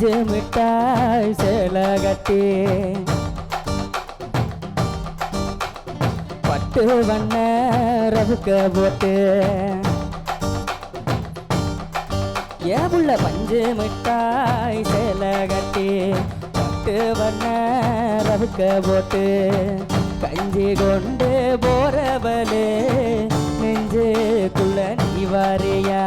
பஞ்சு மிட்டாய் சேலை கட்டி பட்டு வண்ண ரவுக்க போட்டு ஏவுள்ள பஞ்சு மிட்டாய் சேலை கட்டி பட்டு வண்ண ரவுக்க போட்டு கஞ்சி கொண்டு போறவளே நெஞ்சுக்குள்ள நீ வாரியா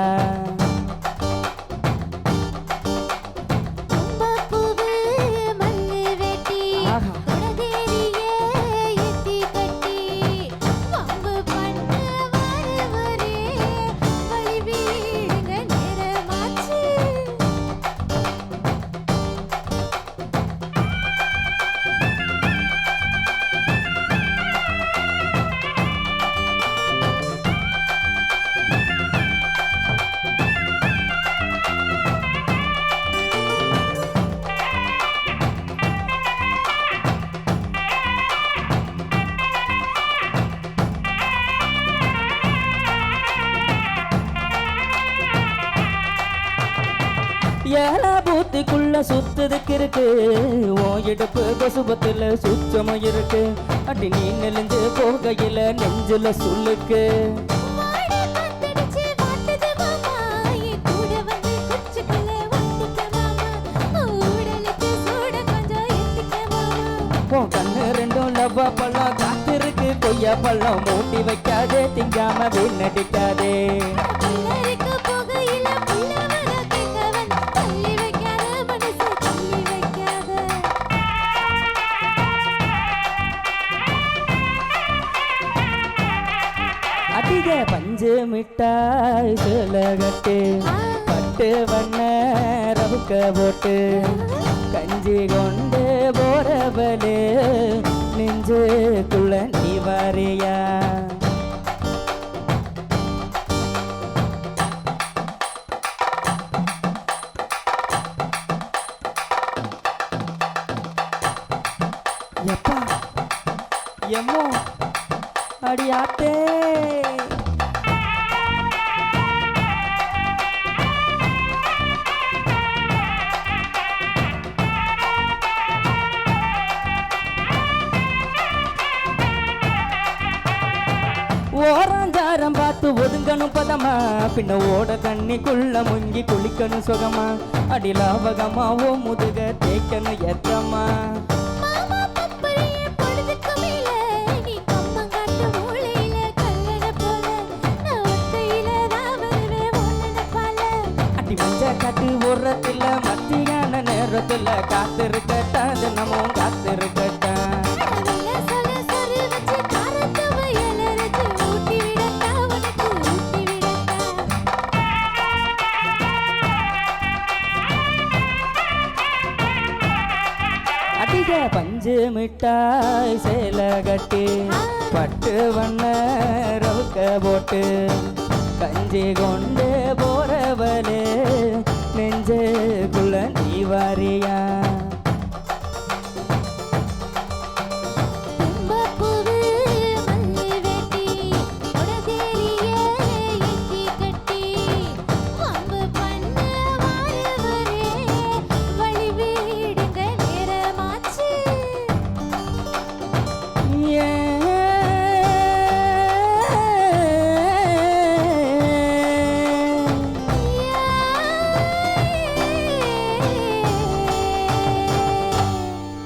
ஏழா பூத்திக்குள்ள சுத்ததுக்கு இருக்கு ஓ இடுப்பு கொசுபத்துல சுத்தமும் இருக்கு அடி நீ நெலிஞ்சு போகையில நெஞ்சுல சொல்லுக்கு கண்ணு ரெண்டும் லவ்வா பழம் காத்திருக்கு கொய்யா பழம் மூட்டி வைக்காதே திங்காம வீணடிக்காதே அதிக பஞ்சு மிட்டாய் சேலை கட்டு பட்டு வண்ண ரவுக்க போட்டு கஞ்சி கொண்டு போறவளே நெஞ்சுக்குள்ள நீ வாரியா எப்பா எம்மோ அடியாத்தே ஓராஞ்சாரம் பார்த்து ஒதுங்கணும் பதமா பின்ன ஓட தண்ணிக்குள்ள முங்கி குளிக்கணும் சுகமா அடிலாவகமா ஓ முதுக தேய்க்கணும் எத்தமா காட்டு ஓரத்துல மத்தியான நேரத்துல காத்திருக்கட்டா தினமும் காத்திருக்கட்டா அதிக பஞ்சு மிட்டாய் சேலை கட்டி பட்டு வண்ண ரவுக்க போட்டு கஞ்சி கொண்டு போறவளே நெஞ்சுக்குள்ள நீ வாரியா